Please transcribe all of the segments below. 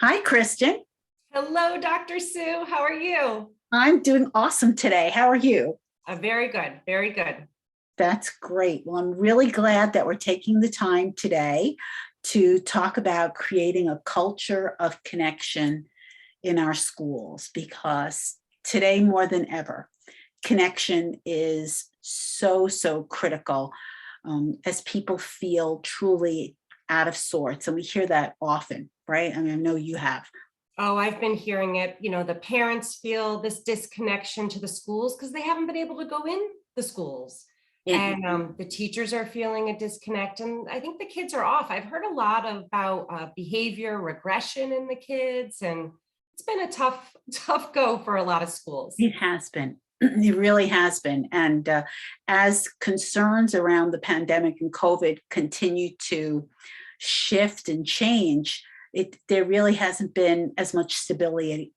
Hi, Kristen. Hello, Dr. Sue. How are you? I'm doing awesome today. How are you? Very good. Very good. That's great. Well, I'm really glad that we're taking the time today to talk about creating a culture of connection in our schools because today, more than ever, connection is so critical as people feel truly out of sorts. And we hear that often, right? I mean, I know you have. Oh, I've been hearing it. The parents feel this disconnection to the schools because they haven't been able to go in the schools. And the teachers are feeling a disconnect. And I think the kids are off. I've heard a lot about behavior regression in the kids. And it's been a tough go for a lot of schools. It has been. It really has been. And as concerns around the pandemic and COVID continue to shift and change, there really hasn't been as much stability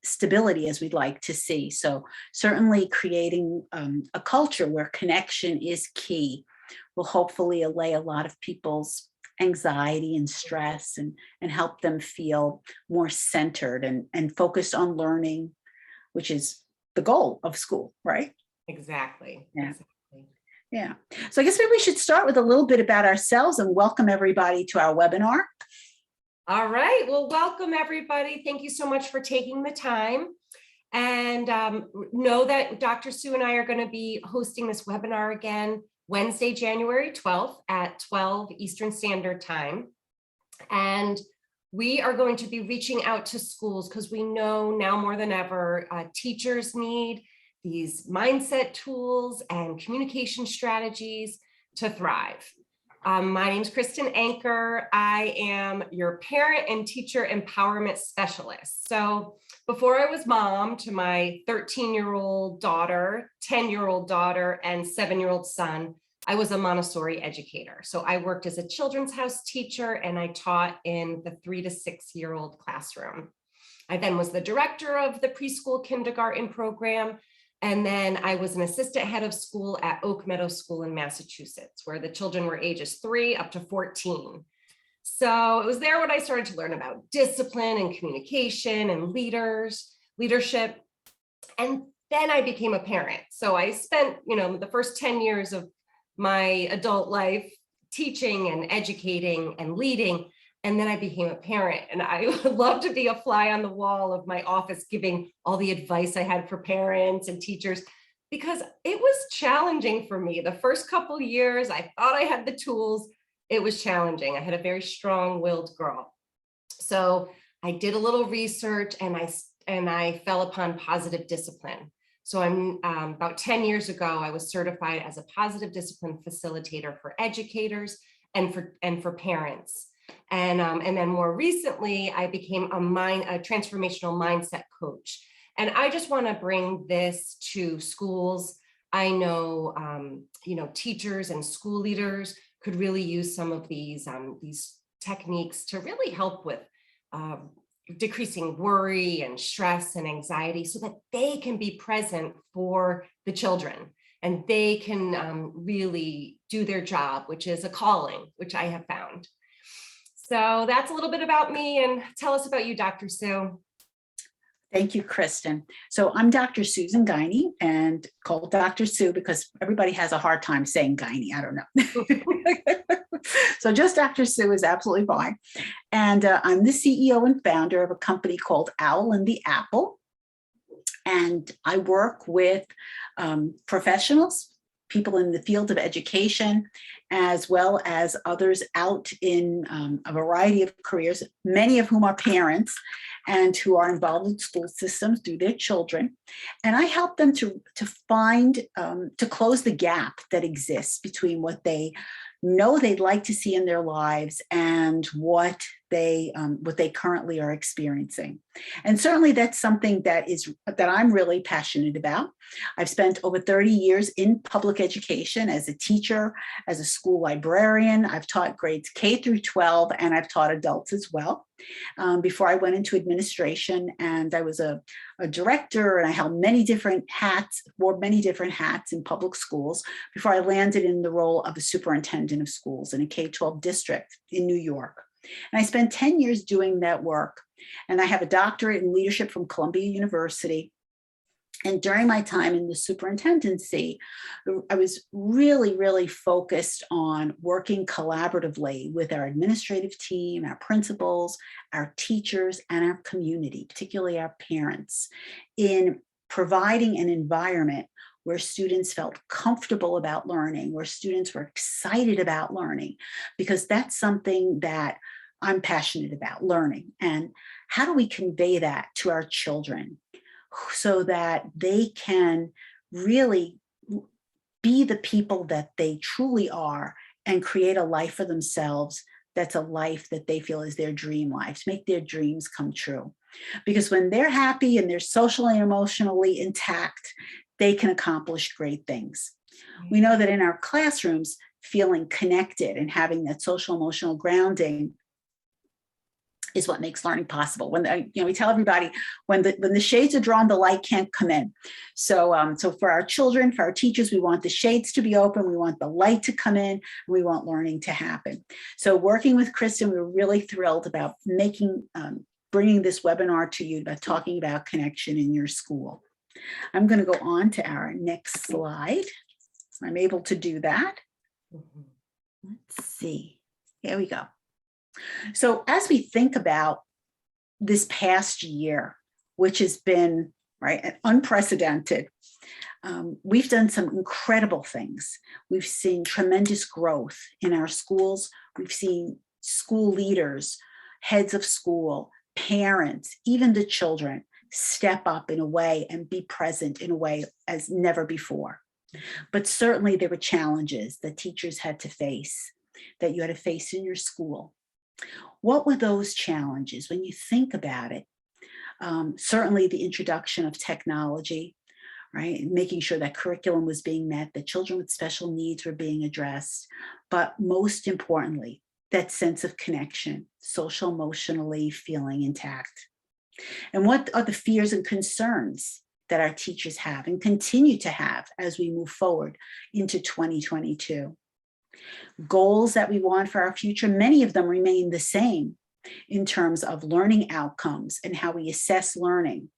as we'd like to see. So certainly creating a culture where connection is key will hopefully allay a lot of people's anxiety and stress and help them feel more centered and focused on learning, which is the goal of school, right? Exactly. Yeah. Exactly. Yeah. So I guess maybe we should start with a little bit about ourselves and welcome everybody to our webinar. All right. Well, welcome everybody. Thank you so much for taking the time. And know that Dr. Sue and I are going to be hosting this webinar again Wednesday, January 12th at 12 Eastern Standard Time. And we are going to be reaching out to schools because we know now more than ever, teachers need these mindset tools and communication strategies to thrive. My name is Kristen Anker. I am your parent and teacher empowerment specialist. So before I was mom to my 13-year-old daughter, 10-year-old daughter, and 7-year-old son, I was a Montessori educator. So I worked as a children's house teacher and I taught in the 3 to 6-year-old classroom. I then was the director of the preschool kindergarten program. And then I was an assistant head of school at Oak Meadow School in Massachusetts, where the children were ages 3 up to 14. So it was there when I started to learn about discipline and communication and leadership. And then I became a parent. So I spent, the first 10 years of my adult life teaching and educating and leading. And then I became a parent, and I would love to be a fly on the wall of my office, giving all the advice I had for parents and teachers, because it was challenging for me. The first couple of years, I thought I had the tools. It was challenging. I had a very strong-willed girl. So I did a little research and I fell upon positive discipline. So I'm about 10 years ago, I was certified as a positive discipline facilitator for educators and for parents. And then more recently, I became a transformational mindset coach. And I just want to bring this to schools. I know, teachers and school leaders could really use some of these techniques to really help with decreasing worry and stress and anxiety so that they can be present for the children and they can really do their job, which is a calling, which I have found. So that's a little bit about me, and tell us about you, Dr. Sue. Thank you, Kristen. So I'm Dr. Susan Guiney, and called Dr. Sue because everybody has a hard time saying Guiney. I don't know. So just Dr. Sue is absolutely fine. And I'm the CEO and founder of a company called Owl and the Apple. And I work with professionals, people in the field of education, as well as others out in a variety of careers, many of whom are parents and who are involved in school systems through their children. And I help them to close the gap that exists between what they know they'd like to see in their lives and what they currently are experiencing. And certainly that's something that I'm really passionate about. I've spent over 30 years in public education as a teacher, as a school librarian. I've taught grades K through 12, and I've taught adults as well. Before I went into administration, and I was a director, and I held wore many different hats in public schools before I landed in the role of a superintendent of schools in a K-12 district in New York. And I spent 10 years doing that work. And I have a doctorate in leadership from Columbia University. And during my time in the superintendency, I was really, really focused on working collaboratively with our administrative team, our principals, our teachers, and our community, particularly our parents, in providing an environment where students felt comfortable about learning, where students were excited about learning, because that's something that I'm passionate about, learning. And how do we convey that to our children so that they can really be the people that they truly are and create a life for themselves that's a life that they feel is their dream life, to make their dreams come true. Because when they're happy and they're socially and emotionally intact, they can accomplish great things. We know that in our classrooms, feeling connected and having that social emotional grounding is what makes learning possible. When we tell everybody when the shades are drawn, the light can't come in. So for our children, for our teachers, we want the shades to be open. We want the light to come in. And we want learning to happen. So working with Kristen, we were really thrilled about bringing this webinar to you, about talking about connection in your school. I'm going to go on to our next slide. I'm able to do that. Let's see. Here we go. So as we think about this past year, which has been unprecedented, we've done some incredible things. We've seen tremendous growth in our schools. We've seen school leaders, heads of school, parents, even the children step up in a way and be present in a way as never before. But certainly there were challenges that teachers had to face, that you had to face in your school. What were those challenges when you think about it? Certainly the introduction of technology, right? Making sure that curriculum was being met, that children with special needs were being addressed, but most importantly, that sense of connection, social, emotionally feeling intact. And what are the fears and concerns that our teachers have and continue to have as we move forward into 2022? Goals that we want for our future, many of them remain the same in terms of learning outcomes and how we assess learning.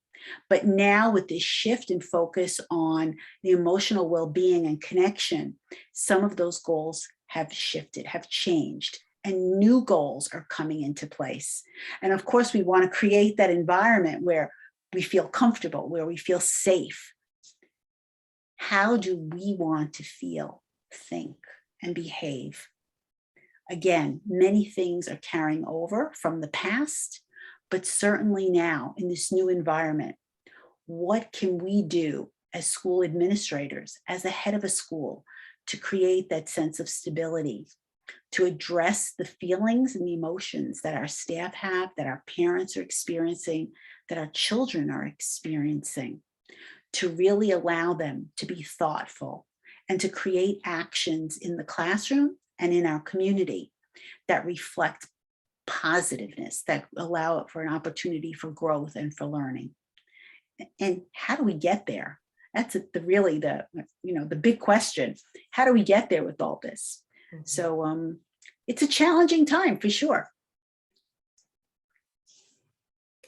But now with this shift in focus on the emotional well-being and connection, some of those goals have shifted, have changed, and new goals are coming into place. And of course, we want to create that environment where we feel comfortable, where we feel safe. How do we want to feel, think, and behave? Again, many things are carrying over from the past, but certainly now in this new environment, what can we do as school administrators, as the head of a school, to create that sense of stability, to address the feelings and the emotions that our staff have, that our parents are experiencing, that our children are experiencing, to really allow them to be thoughtful and to create actions in the classroom and in our community that reflect positiveness, that allow for an opportunity for growth and for learning. And how do we get there? That's the big question. How do we get there with all this? Mm-hmm. So it's a challenging time for sure.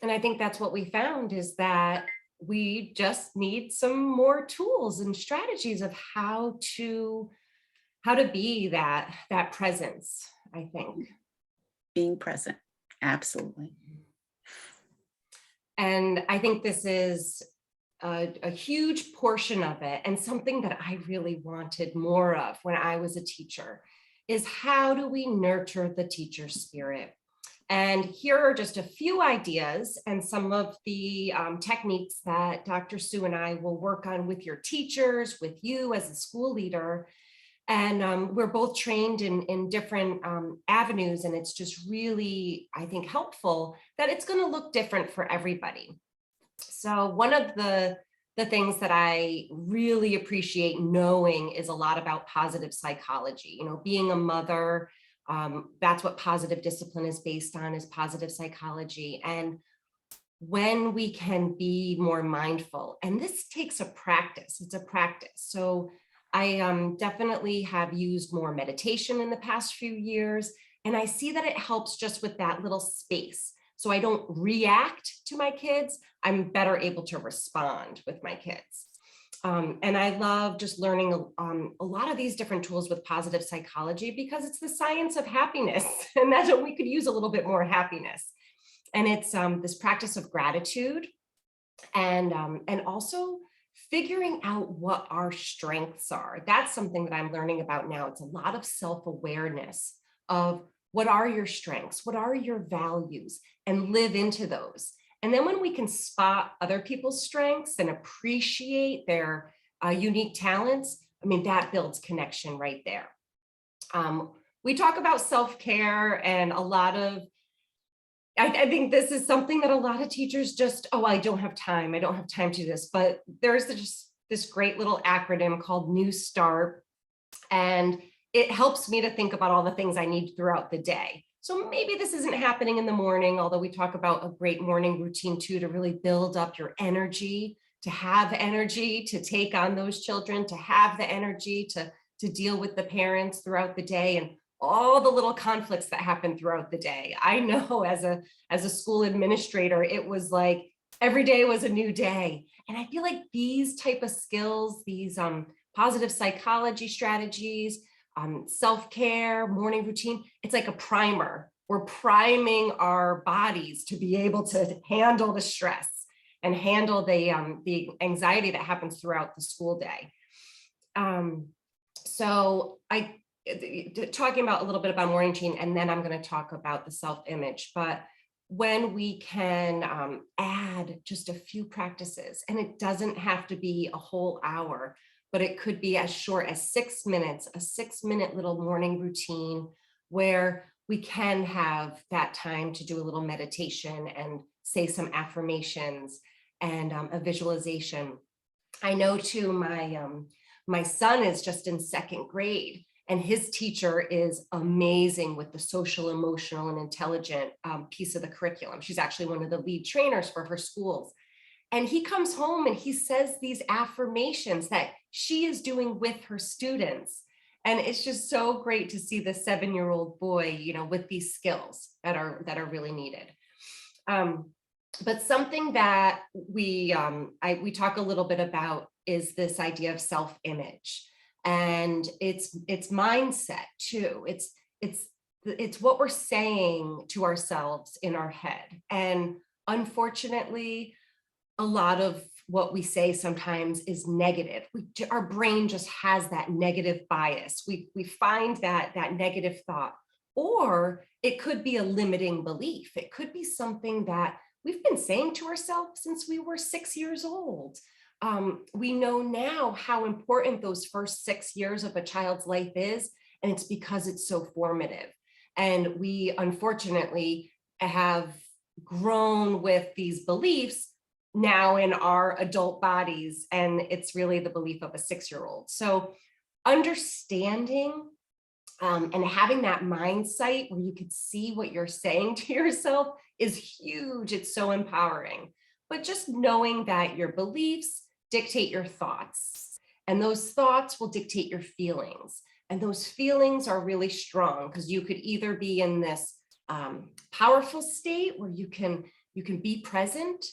And I think that's what we found, is that we just need some more tools and strategies of how to be that presence, I think. Being present, absolutely. And I think this is a huge portion of it, and something that I really wanted more of when I was a teacher, is how do we nurture the teacher spirit? And here are just a few ideas and some of the techniques that Dr. Sue and I will work on with your teachers, with you as a school leader. And we're both trained in different avenues, and it's just really, I think, helpful that it's going to look different for everybody. So one of the things that I really appreciate knowing is a lot about positive psychology. Being a mother, that's what positive discipline is based on, is positive psychology. And when we can be more mindful, and this takes a practice, it's a practice. So I definitely have used more meditation in the past few years, And I see that it helps just with that little space. So I don't react to my kids. I'm better able to respond with my kids. And I love just learning a lot of these different tools with positive psychology because it's the science of happiness. And that's what we could use a little bit more happiness. And it's this practice of gratitude and also figuring out what our strengths are. That's something that I'm learning about now. It's a lot of self-awareness of what are your strengths, what are your values, and live into those. And then when we can spot other people's strengths and appreciate their unique talents, I mean, that builds connection right there. We talk about self-care and a lot of, I think this is something that a lot of teachers just, oh, I don't have time. I don't have time to do this. But there's just this great little acronym called New Start. And it helps me to think about all the things I need throughout the day. So maybe this isn't happening in the morning, although we talk about a great morning routine too, to really build up your energy, to have energy, to take on those children, to have the energy to deal with the parents throughout the day and all the little conflicts that happen throughout the day. I know as a school administrator, it was like every day was a new day. And I feel like these type of skills, these positive psychology strategies, self-care, morning routine, it's like a primer. We're priming our bodies to be able to handle the stress and handle the anxiety that happens throughout the school day. So talking about a little bit about morning routine, and then I'm going to talk about the self-image, but when we can add just a few practices, and it doesn't have to be a whole hour, but it could be as short as 6 minutes, a 6-minute little morning routine where we can have that time to do a little meditation and say some affirmations and a visualization. I know too, my son is just in 2nd grade and his teacher is amazing with the social, emotional, and intelligent piece of the curriculum. She's actually one of the lead trainers for her schools. And he comes home and he says these affirmations that she is doing with her students. And it's just so great to see the 7-year-old boy, you know, with these skills that are really needed. But something that we talk a little bit about is this idea of self-image, and it's mindset too. It's what we're saying to ourselves in our head, and unfortunately, a lot of what we say sometimes is negative. Our brain just has that negative bias. We find that negative thought, or it could be a limiting belief. It could be something that we've been saying to ourselves since we were 6 years old. We know now how important those first 6 years of a child's life is, and it's because it's so formative. And we unfortunately have grown with these beliefs now in our adult bodies, and it's really the belief of a 6-year-old. So understanding and having that mindset where you could see what you're saying to yourself is huge. It's so empowering. But just knowing that your beliefs dictate your thoughts, and those thoughts will dictate your feelings. And those feelings are really strong because you could either be in this powerful state where you can be present,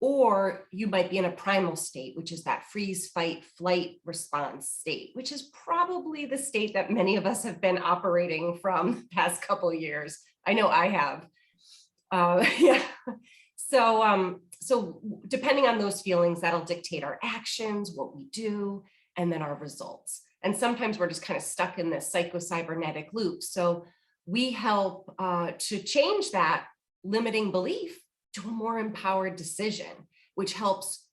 or you might be in a primal state, which is that freeze, fight, flight response state, which is probably the state that many of us have been operating from the past couple of years. I know I have. Yeah. So depending on those feelings, that'll dictate our actions, what we do, and then our results. And sometimes we're just kind of stuck in this psychocybernetic loop. So we help to change that limiting belief to a more empowered decision, which helps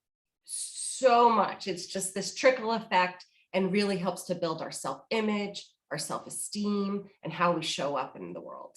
so much. It's just this trickle effect and really helps to build our self-image, our self-esteem, and how we show up in the world.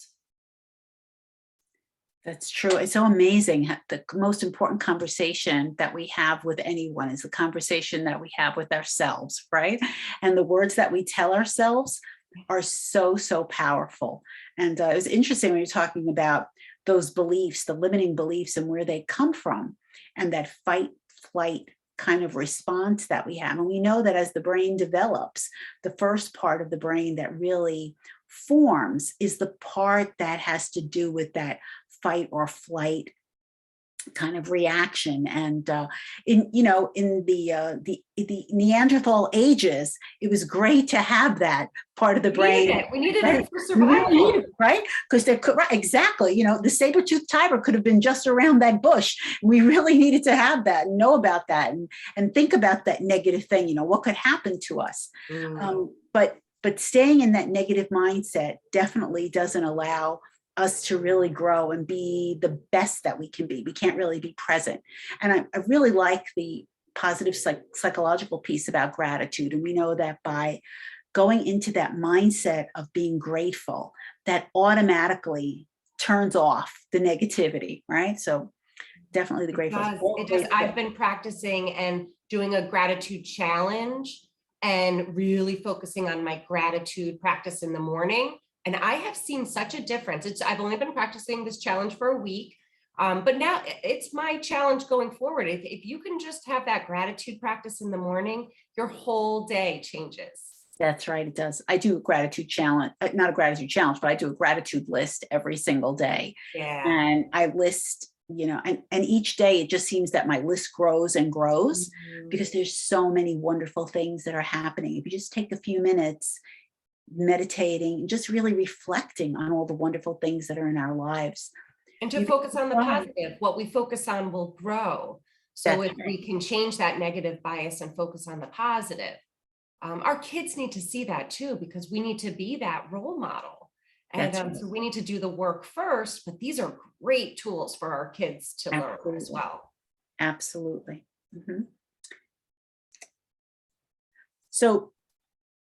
That's true. It's so amazing. The most important conversation that we have with anyone is the conversation that we have with ourselves, right? And the words that we tell ourselves are so, so powerful. And it was interesting when you're talking about those beliefs, the limiting beliefs, and where they come from, and that fight, flight kind of response that we have. And we know that as the brain develops, the first part of the brain that really forms is the part that has to do with that fight or flight kind of reaction. And in the Neanderthal ages, it was great to have that part of the brain. We needed Right? it for We really survival. needed it, right? Because there could, right, exactly, the saber-toothed tiger could have been just around that bush. We really needed to have that and know about that and think about that negative thing, what could happen to us. But staying in that negative mindset definitely doesn't allow us to really grow and be the best that we can be. We can't really be present. And I really like the positive psychological piece about gratitude. And we know that by going into that mindset of being grateful, that automatically turns off the negativity, right? So definitely the grateful. It does. I've been practicing and doing a gratitude challenge and really focusing on my gratitude practice in the morning. And I have seen such a difference. I've only been practicing this challenge for a week, but now it's my challenge going forward. If you can just have that gratitude practice in the morning, your whole day changes. That's right, it does. I do a gratitude challenge, not a gratitude challenge, but I do a gratitude list every single day. Yeah. And I list, and each day it just seems that my list grows and grows because there's so many wonderful things that are happening. If you just take a few minutes meditating, just really reflecting on all the wonderful things that are in our lives. And to focus on the positive, what we focus on will grow. So if we can change that negative bias and focus on the positive, our kids need to see that too, because we need to be that role model. And so we need to do the work first, but these are great tools for our kids to learn as well. Absolutely. Mm-hmm. So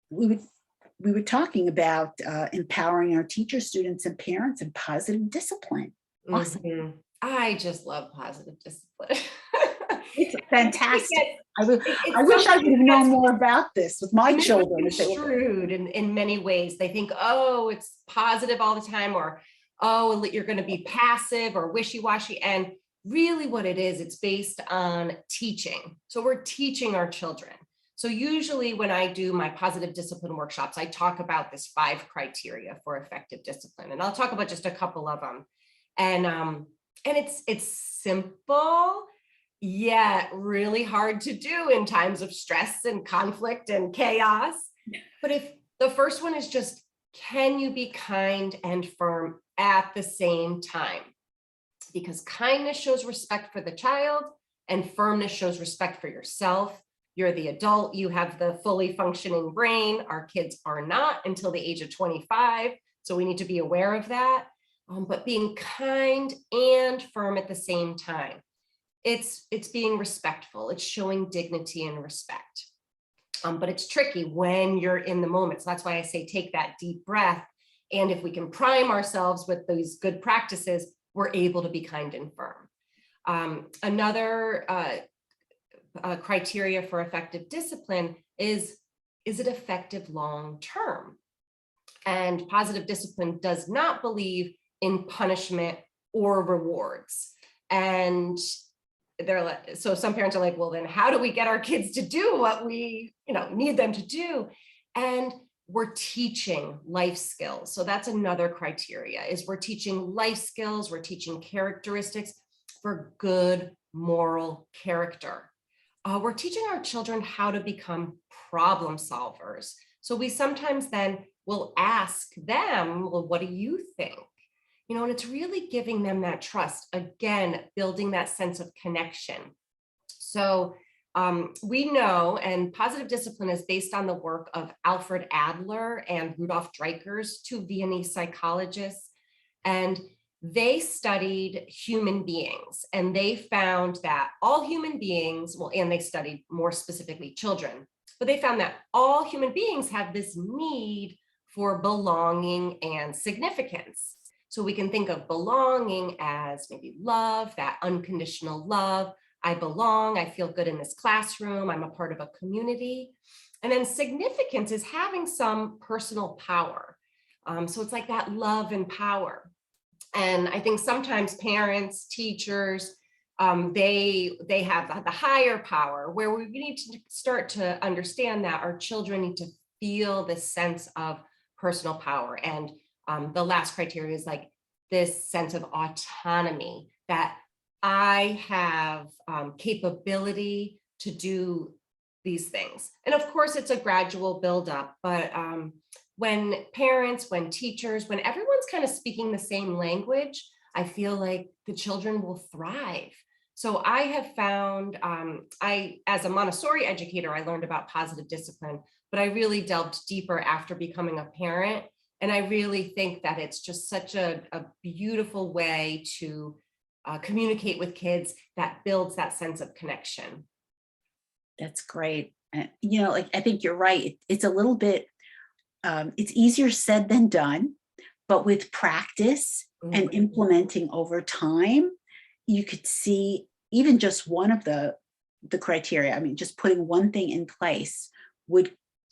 we were talking about empowering our teachers, students, and parents and positive discipline. Awesome. Mm-hmm. I just love positive discipline. It's fantastic. I wish I could have known more about this with my children. Misconstrued in many ways. They think, oh, it's positive all the time, or, oh, you're going to be passive or wishy-washy. And really what it is, it's based on teaching. So we're teaching our children. So usually when I do my positive discipline workshops, I talk about this 5 criteria for effective discipline. And I'll talk about just a couple of them. And it's simple, yet really hard to do in times of stress and conflict and chaos. But if the first one is just, can you be kind and firm at the same time? Because kindness shows respect for the child and firmness shows respect for yourself. You're the adult, you have the fully functioning brain. Our kids are not until the age of 25. So we need to be aware of that. But being kind and firm at the same time. It's being respectful. It's showing dignity and respect. But it's tricky when you're in the moment. So that's why I say take that deep breath. And if we can prime ourselves with these good practices, we're able to be kind and firm. Another criteria for effective discipline is it effective long-term? And positive discipline does not believe in punishment or rewards. And they're like, so some parents are like, well, then how do we get our kids to do what we need them to do? And we're teaching life skills. So that's another criteria, is we're teaching life skills, we're teaching characteristics for good moral character. We're teaching our children how to become problem solvers. So we sometimes then will ask them, well, what do you think? And it's really giving them that trust, again, building that sense of connection. So we know, and positive discipline is based on the work of Alfred Adler and Rudolf Dreikurs, 2 Viennese psychologists, and they studied human beings, and they found that all human beings, and they studied more specifically children, but they found that all human beings have this need for belonging and significance. So we can think of belonging as maybe love, that unconditional love. I belong, I feel good in this classroom, I'm a part of a community. And then significance is having some personal power. So it's like that love and power. And I think sometimes parents, teachers, they have the higher power, where we need to start to understand that our children need to feel this sense of personal power. And the last criteria is like this sense of autonomy, that I have capability to do these things. And of course, it's a gradual buildup, but when parents, when teachers, when everyone's kind of speaking the same language, I feel like the children will thrive. So I have found, as a Montessori educator, I learned about positive discipline, but I really delved deeper after becoming a parent. And I really think that it's just such a beautiful way to communicate with kids that builds that sense of connection. That's great. Like, I think you're right. It's a little bit, it's easier said than done, but with practice and implementing over time, you could see even just one of the criteria. I mean, just putting one thing in place would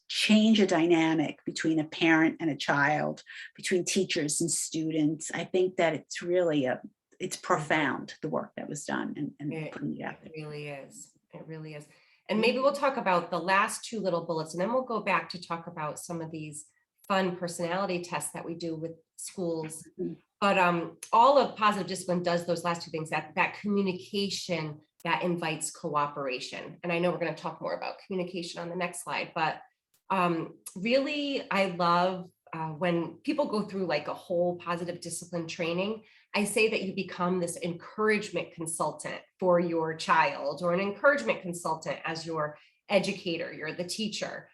change a dynamic between a parent and a child, between teachers and students. I think that it's really it's profound, the work that was done and putting it out there. It really is. It really is. And maybe we'll talk about the last two little bullets, and then we'll go back to talk about some of these fun personality tests that we do with schools. But all of positive discipline does those last two things, that communication that invites cooperation. And I know we're going to talk more about communication on the next slide, but really, I love when people go through like a whole positive discipline training. I say that you become this encouragement consultant for your child, or an encouragement consultant as your educator, you're the teacher,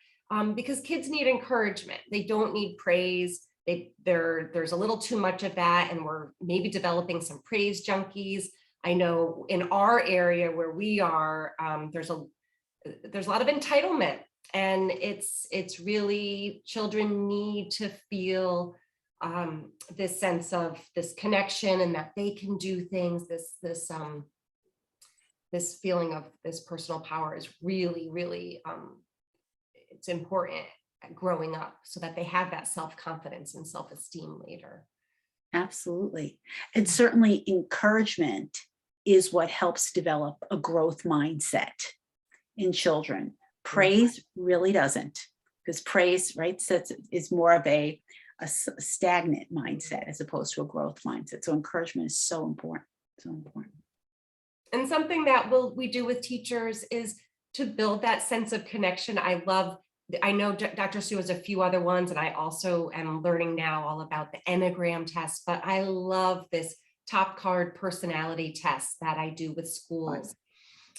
because kids need encouragement. They don't need praise. There's a little too much of that, and we're maybe developing some praise junkies. I know in our area where we are, there's a lot of entitlement, and it's really, children need to feel this sense of this connection, and that they can do things. This feeling of this personal power is really, really it's important growing up, so that they have that self-confidence and self-esteem later. Absolutely. And certainly encouragement is what helps develop a growth mindset in children. Praise really doesn't, because praise, right, is more of a stagnant mindset as opposed to a growth mindset. So encouragement is so important, so important. And something that we do with teachers is to build that sense of connection. I know Dr. Sue has a few other ones, and I also am learning now all about the Enneagram test, but I love this top card personality test that I do with schools.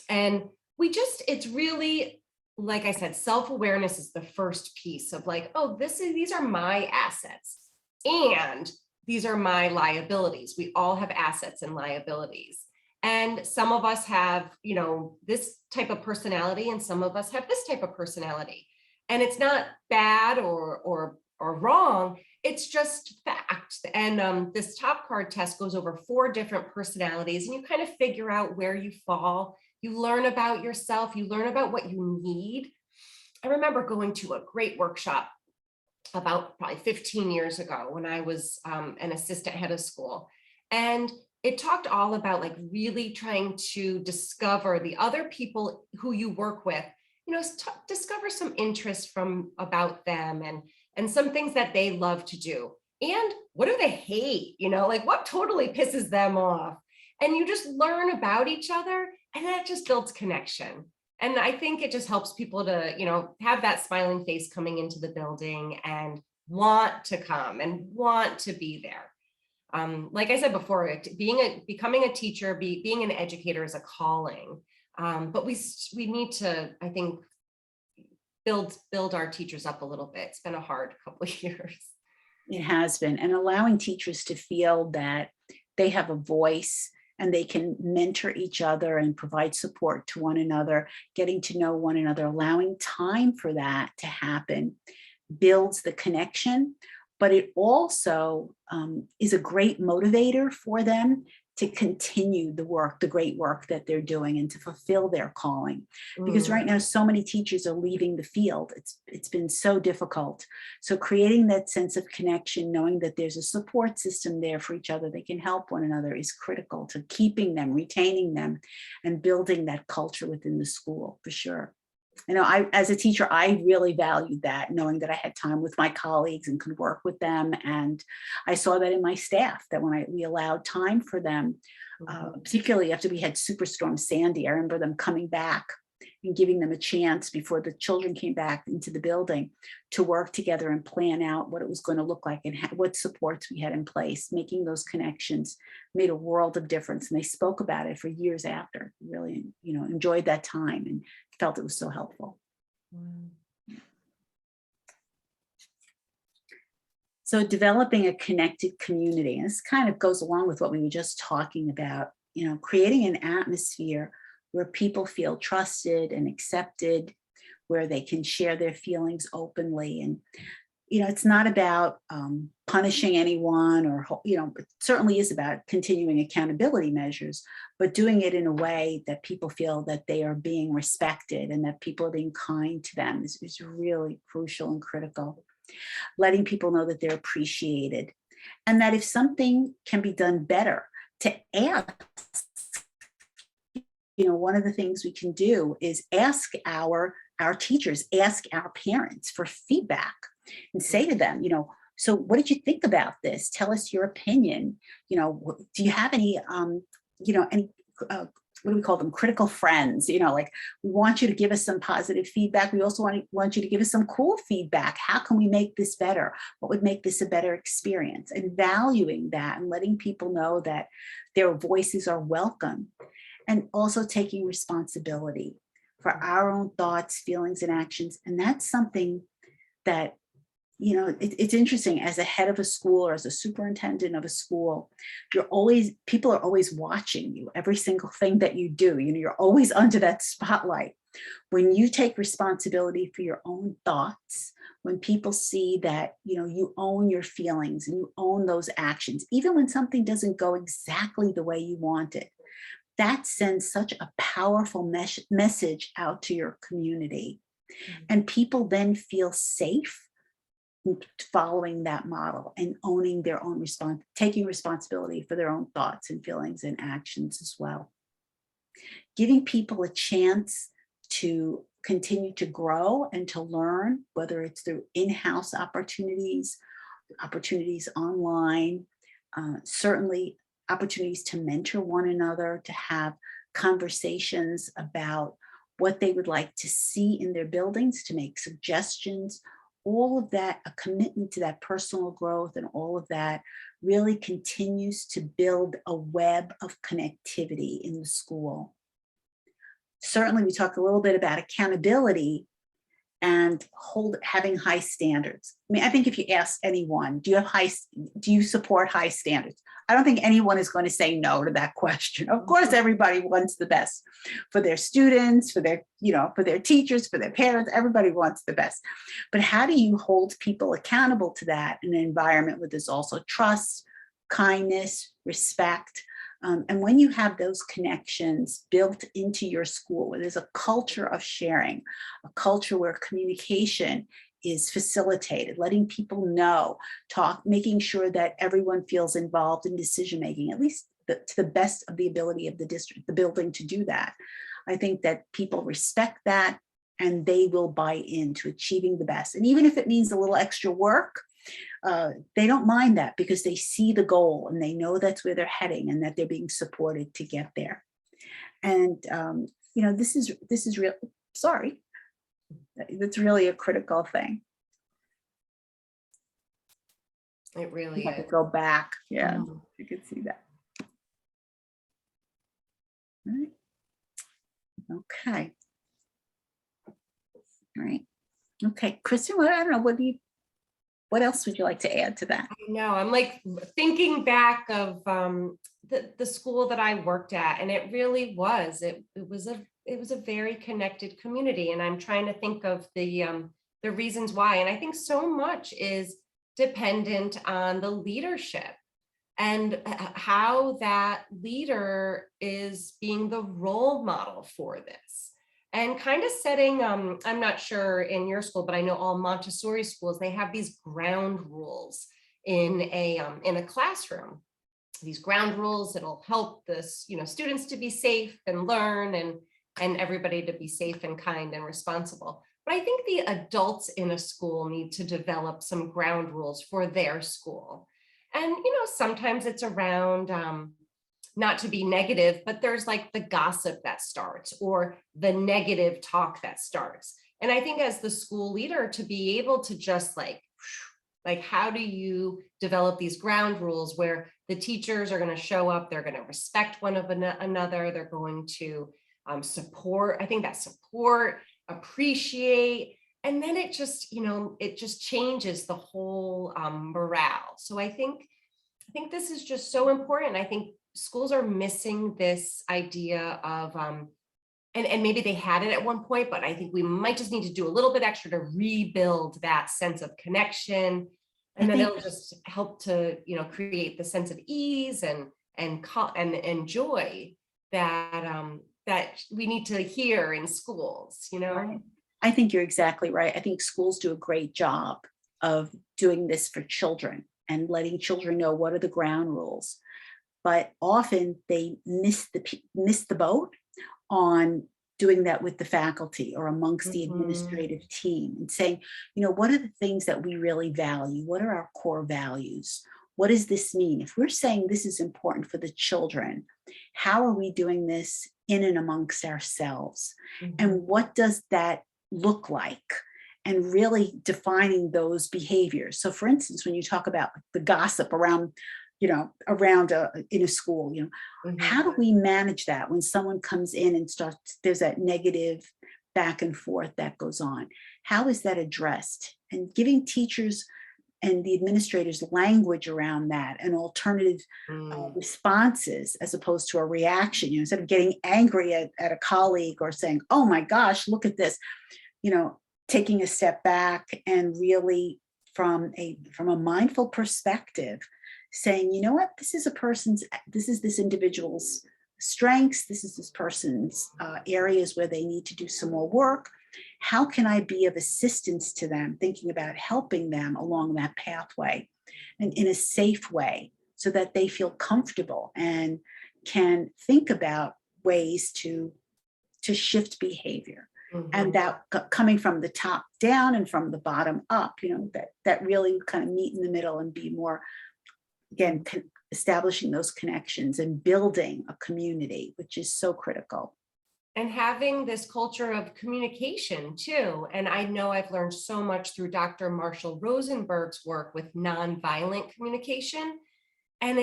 And it's really, like I said, self-awareness is the first piece of like, oh, these are my assets, and these are my liabilities. We all have assets and liabilities. And some of us have, this type of personality, and some of us have this type of personality. And it's not bad or wrong. It's just fact. And this top card test goes over 4 different personalities, and you kind of figure out where you fall. You learn about yourself. You learn about what you need. I remember going to a great workshop about probably 15 years ago when I was an assistant head of school. And it talked all about like really trying to discover the other people who you work with, discover some interest about them, and some things that they love to do. And what do they hate? Like what totally pisses them off? And you just learn about each other, and that just builds connection. And I think it just helps people to, have that smiling face coming into the building and want to come and want to be there. Like I said before, becoming a teacher, being an educator is a calling. But we need to, I think, build our teachers up a little bit. It's been a hard couple of years. It has been, and allowing teachers to feel that they have a voice and they can mentor each other and provide support to one another, getting to know one another, allowing time for that to happen builds the connection, but it also is a great motivator for them to continue the great work that they're doing, and to fulfill their calling. Because right now, so many teachers are leaving the field. It's been so difficult. So creating that sense of connection, knowing that there's a support system there for each other, they can help one another, is critical to keeping them, retaining them, and building that culture within the school, for sure. as a teacher, I really valued that, knowing that I had time with my colleagues and could work with them. And I saw that in my staff, that when we allowed time for them, particularly after we had Superstorm Sandy, I remember them coming back and giving them a chance before the children came back into the building to work together and plan out what it was going to look like and what supports we had in place. Making those connections made a world of difference. And they spoke about it for years after. Really, enjoyed that time and felt it was so helpful. So developing a connected community, and this kind of goes along with what we were just talking about, creating an atmosphere where people feel trusted and accepted, where they can share their feelings openly. And, it's not about punishing anyone or, it certainly is about continuing accountability measures, but doing it in a way that people feel that they are being respected and that people are being kind to them is really crucial and critical. Letting people know that they're appreciated and that if something can be done better, to ask. One of the things we can do is ask our teachers, ask our parents for feedback and say to them, so what did you think about this? Tell us your opinion. Do you have any, any, what do we call them? Critical friends, like we want you to give us some positive feedback. We also want you to give us some cool feedback. How can we make this better? What would make this a better experience? And valuing that and letting people know that their voices are welcome. And also taking responsibility for our own thoughts, feelings, and actions. And that's something that, it's interesting as a head of a school or as a superintendent of a school, people are always watching you, every single thing that you do, you're always under that spotlight. When you take responsibility for your own thoughts, when people see that, you own your feelings and you own those actions, even when something doesn't go exactly the way you want it, that sends such a powerful message out to your community. And people then feel safe following that model and owning their own taking responsibility for their own thoughts and feelings and actions as well. Giving people a chance to continue to grow and to learn, whether it's through in-house opportunities online, certainly opportunities to mentor one another, to have conversations about what they would like to see in their buildings, to make suggestions, all of that, a commitment to that personal growth and all of that really continues to build a web of connectivity in the school. Certainly, we talked a little bit about accountability and having high standards. I think if you ask anyone, do you support high standards? I don't think anyone is going to say no to that question. Of course, everybody wants the best for their students, for their teachers, for their parents. Everybody wants the best. But how do you hold people accountable to that in an environment where there's also trust, kindness, respect? And when you have those connections built into your school, where there's a culture of sharing, a culture where communication is facilitated, letting people know, making sure that everyone feels involved in decision-making, at least to the best of the ability of the building to do that. I think that people respect that and they will buy into achieving the best. And even if it means a little extra work, they don't mind that because they see the goal and they know that's where they're heading and that they're being supported to get there. And this is real. Sorry, that's really a critical thing. It really is. To go back, yeah, you can see that. All right. Okay. All right. Okay, Kristen. I don't know. What else would you like to add to that? I know, I'm like thinking back of the school that I worked at, and it really was. It was a very connected community, and I'm trying to think of the reasons why. And I think so much is dependent on the leadership and how that leader is being the role model for this. And kind of setting, I'm not sure in your school, but I know all Montessori schools, they have these ground rules in a classroom. These ground rules that'll help the students to be safe and learn. And and everybody to be safe and kind and responsible. But I think the adults in a school need to develop some ground rules for their school. And, sometimes it's around, not to be negative, but there's like the gossip that starts or the negative talk that starts. And I think as the school leader to be able to just like how do you develop these ground rules where the teachers are going to show up, they're going to respect one of another, they're going to support, I think that support, appreciate, and then it just, it just changes the whole morale. So I think this is just so important. I think schools are missing this idea of, and maybe they had it at one point, but I think we might just need to do a little bit extra to rebuild that sense of connection. And then it'll just help to, create the sense of ease and joy that we need to hear in schools, Right. I think you're exactly right. I think schools do a great job of doing this for children and letting children know what are the ground rules. But often they miss the boat on doing that with the faculty or amongst the administrative team and saying, what are the things that we really value? What are our core values? What does this mean? If we're saying this is important for the children, how are we doing this in and amongst ourselves? And what does that look like? And really defining those behaviors. So for instance, when you talk about the gossip around in a school, how do we manage that when someone comes in and there's that negative back and forth that goes on? How is that addressed? And giving teachers and the administrators language around that and alternative responses as opposed to a reaction, instead of getting angry at a colleague or saying, oh my gosh, look at this, taking a step back and really from a mindful perspective, saying, what, this is this individual's strengths, this is this person's areas where they need to do some more work. How can I be of assistance to them, thinking about helping them along that pathway and in a safe way so that they feel comfortable and can think about ways to shift behavior. And that coming from the top down and from the bottom up, that really kind of meet in the middle and be more, again, establishing those connections and building a community, which is so critical. And having this culture of communication too. And I know I've learned so much through Dr. Marshall Rosenberg's work with nonviolent communication. And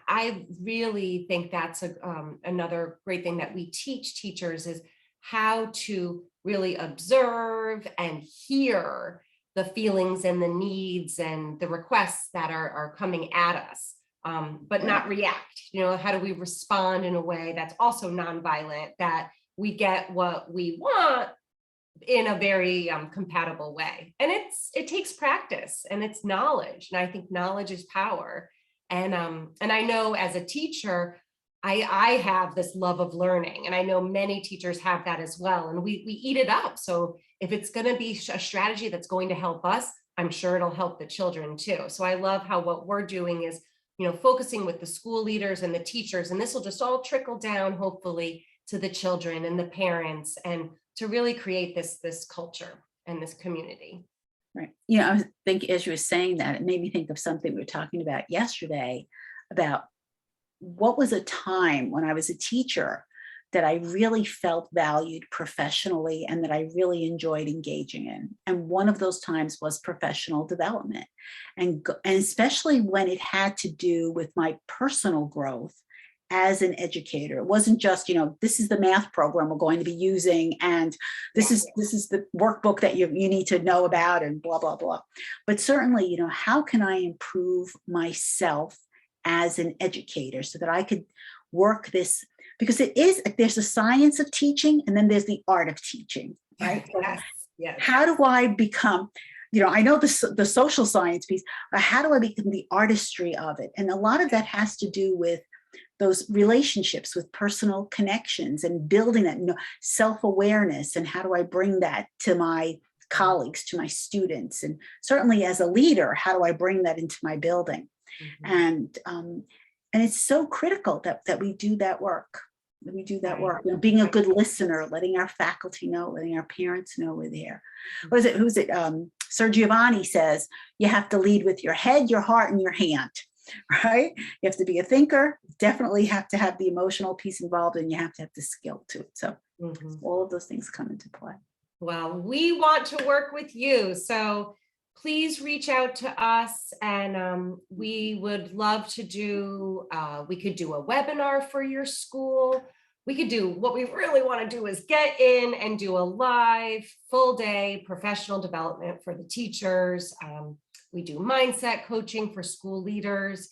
I really think that's another great thing that we teach teachers is how to really observe and hear the feelings and the needs and the requests that are coming at us, but not react. How do we respond in a way that's also nonviolent, that we get what we want in a very compatible way? And it takes practice and it's knowledge. And I think knowledge is power. And I know as a teacher, I have this love of learning, and I know many teachers have that as well. And we eat it up. So if it's going to be a strategy that's going to help us, I'm sure it'll help the children too. So I love how what we're doing is, focusing with the school leaders and the teachers, and this will just all trickle down, hopefully, to the children and the parents, and to really create this culture and this community. Right. I was thinking, as you were saying that, it made me think of something we were talking about yesterday about what was a time when I was a teacher that I really felt valued professionally and that I really enjoyed engaging in. And one of those times was professional development. And especially when it had to do with my personal growth as an educator. It wasn't just, this is the math program we're going to be using, and this is the workbook that you need to know about, and blah, blah, blah. But certainly, how can I improve myself as an educator so that I could work this, because there's a science of teaching and then there's the art of teaching, right? Yes. How do I become, I know the social science piece, but how do I become the artistry of it? And a lot of that has to do with those relationships, with personal connections and building that, self-awareness, and how do I bring that to my colleagues, to my students, and certainly as a leader, how do I bring that into my building? And it's so critical that we do that work. Let me do that Right. work. You know, being a good listener, letting our faculty know, letting our parents know we're there. What is it? Who's it? Sir Giovanni says you have to lead with your head, your heart, and your hand. Right? You have to be a thinker. Definitely have to have the emotional piece involved, and you have to have the skill to it. So all of those things come into play. Well, we want to work with you, so please reach out to us, and we would love to do, we could do a webinar for your school. We could do, what we really want to do is get in and do a live full day professional development for the teachers. We do mindset coaching for school leaders.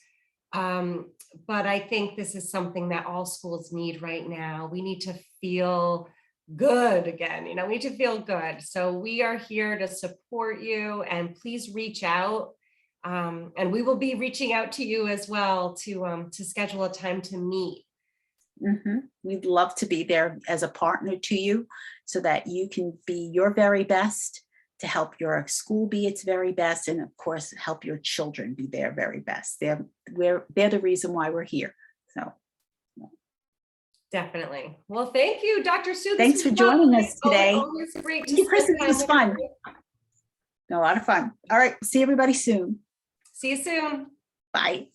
But I think this is something that all schools need right now. We need to feel good again, you know, we need to feel good. So we are here to support you, and please reach out. And we will be reaching out to you as well to schedule a time to meet. We'd love to be there as a partner to you so that you can be your very best, to help your school be its very best, and of course, help your children be their very best. They're the reason why we're here. So definitely. Well, thank you, Dr. Sue. Thanks for joining us today. Always great to Thank you, Kristen. spend This was time fun. with you. A lot of fun. All right. See everybody soon. See you soon. Bye.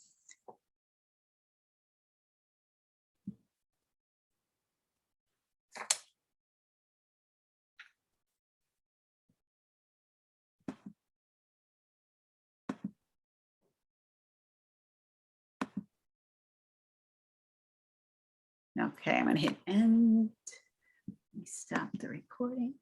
Okay, I'm going to hit end. Let me stop the recording.